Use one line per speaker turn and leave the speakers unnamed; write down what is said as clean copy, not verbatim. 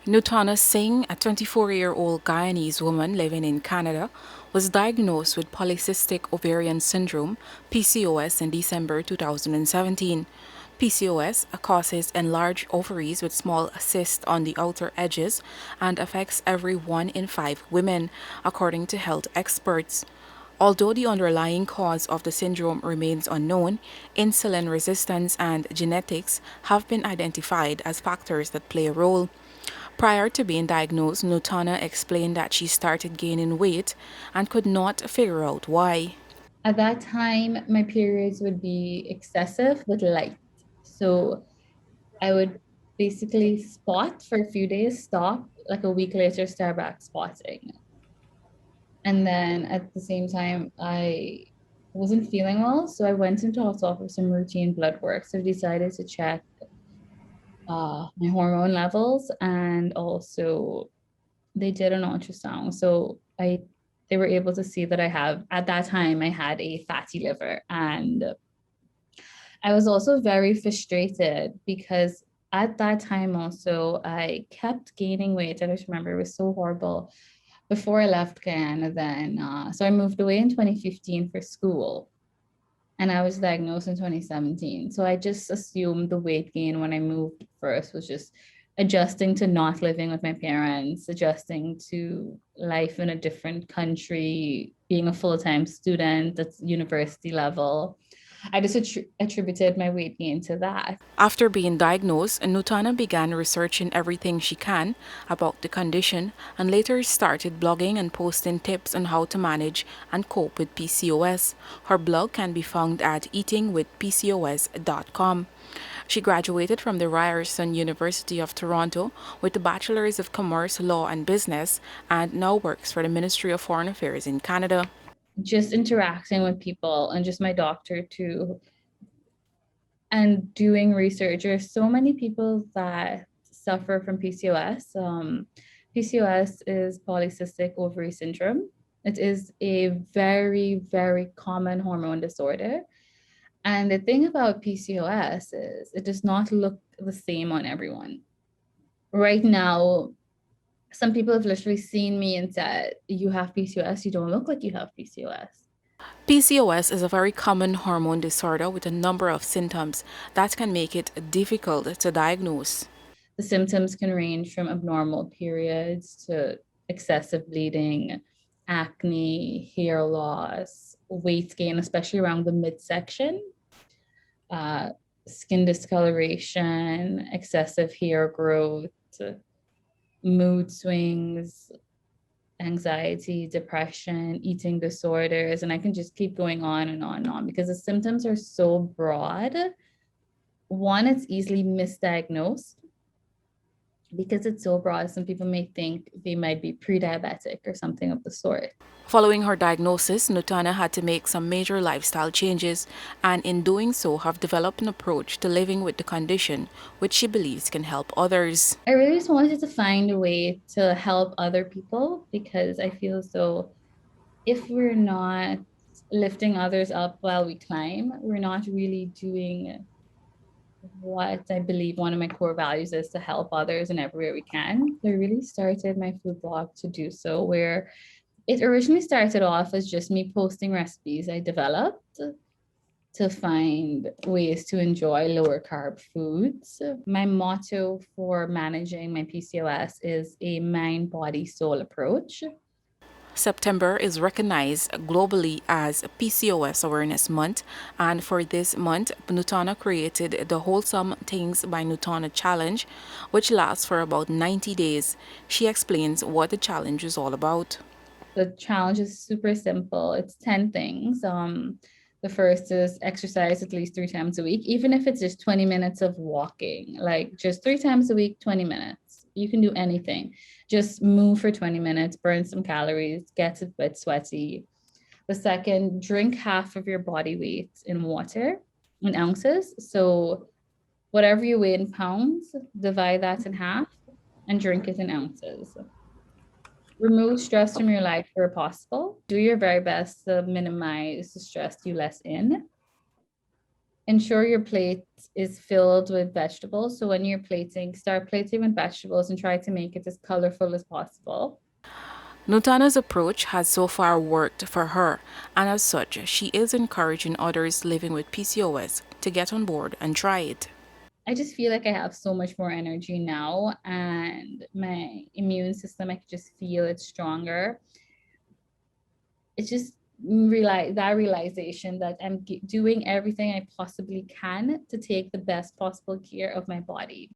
Nutana Singh, a 24-year-old Guyanese woman living in Canada, was diagnosed with Polycystic Ovarian Syndrome, PCOS, in December 2017. PCOS causes enlarged ovaries with small cysts on the outer edges and affects every 1 in 5 women, according to health experts. Although the underlying cause of the syndrome remains unknown, insulin resistance and genetics have been identified as factors that play a role. Prior to being diagnosed, Nutana explained that she started gaining weight and could not figure out why.
At that time, my periods would be excessive but light. So I would basically spot for a few days, stop, like a week later, start back spotting. And then at the same time, I wasn't feeling well. So I went into hospital for some routine blood work. So I decided to check my hormone levels, and also they did an ultrasound. So they were able to see that at that time I had a fatty liver. And I was also very frustrated because at that time also I kept gaining weight. I just remember it was so horrible before I left Guyana then. So I moved away in 2015 for school, and I was diagnosed in 2017. So I just assumed the weight gain when I moved first was just adjusting to not living with my parents, adjusting to life in a different country, being a full-time student at university level. I just attributed my weight gain to that.
After being diagnosed, Nutana began researching everything she can about the condition and later started blogging and posting tips on how to manage and cope with PCOS. Her blog can be found at eatingwithpcos.com. She graduated from the Ryerson University of Toronto with a Bachelor's of Commerce, Law and Business and now works for the Ministry of Foreign Affairs in Canada.
Just interacting with people and just my doctor too, and doing research. There's so many people that suffer from PCOS. PCOS is polycystic ovary syndrome. It is a very, very common hormone disorder. And the thing about PCOS is it does not look the same on everyone. Right now, some people have literally seen me and said, "You have PCOS, you don't look like you have PCOS."
PCOS is a very common hormone disorder with a number of symptoms that can make it difficult to diagnose.
The symptoms can range from abnormal periods to excessive bleeding, acne, hair loss, weight gain, especially around the midsection, uh, skin discoloration, excessive hair growth, mood swings, anxiety, depression, eating disorders. And I can just keep going on and on and on because the symptoms are so broad. One, it's easily misdiagnosed because it's so broad. Some people may think they might be pre-diabetic or something of the sort.
Following her diagnosis, Nutana had to make some major lifestyle changes and in doing so have developed an approach to living with the condition which she believes can help others.
I really just wanted to find a way to help other people because I feel so if we're not lifting others up while we climb, we're not really doing what I believe one of my core values is to help others in every way we can. So I really started my food blog to do so, where it originally started off as just me posting recipes I developed to find ways to enjoy lower carb foods. My motto for managing my PCOS is a mind, body, soul approach.
September is recognized globally as PCOS Awareness Month, and for this month, Nutana created the Wholesome Things by Nutana Challenge, which lasts for about 90 days. She explains what the challenge is all about.
The challenge is super simple. It's 10 things. The first is exercise at least 3 times a week, even if it's just 20 minutes of walking, like just 3 times a week, 20 minutes. You can do anything. Just move for 20 minutes, burn some calories, get a bit sweaty. The second, drink half of your body weight in water in ounces. So whatever you weigh in pounds, divide that in half and drink it in ounces. Remove stress from your life where possible. Do your very best to minimize the stress you let in. ensure your plate is filled with vegetables. So when you're plating, start plating with vegetables and try to make it as colorful as possible.
Nutana's approach has so far worked for her, and as such, she is encouraging others living with PCOS to get on board and try it.
I just feel like I have so much more energy now, and my immune system, I can just feel it's stronger. It's just realization that I'm doing everything I possibly can to take the best possible care of my body.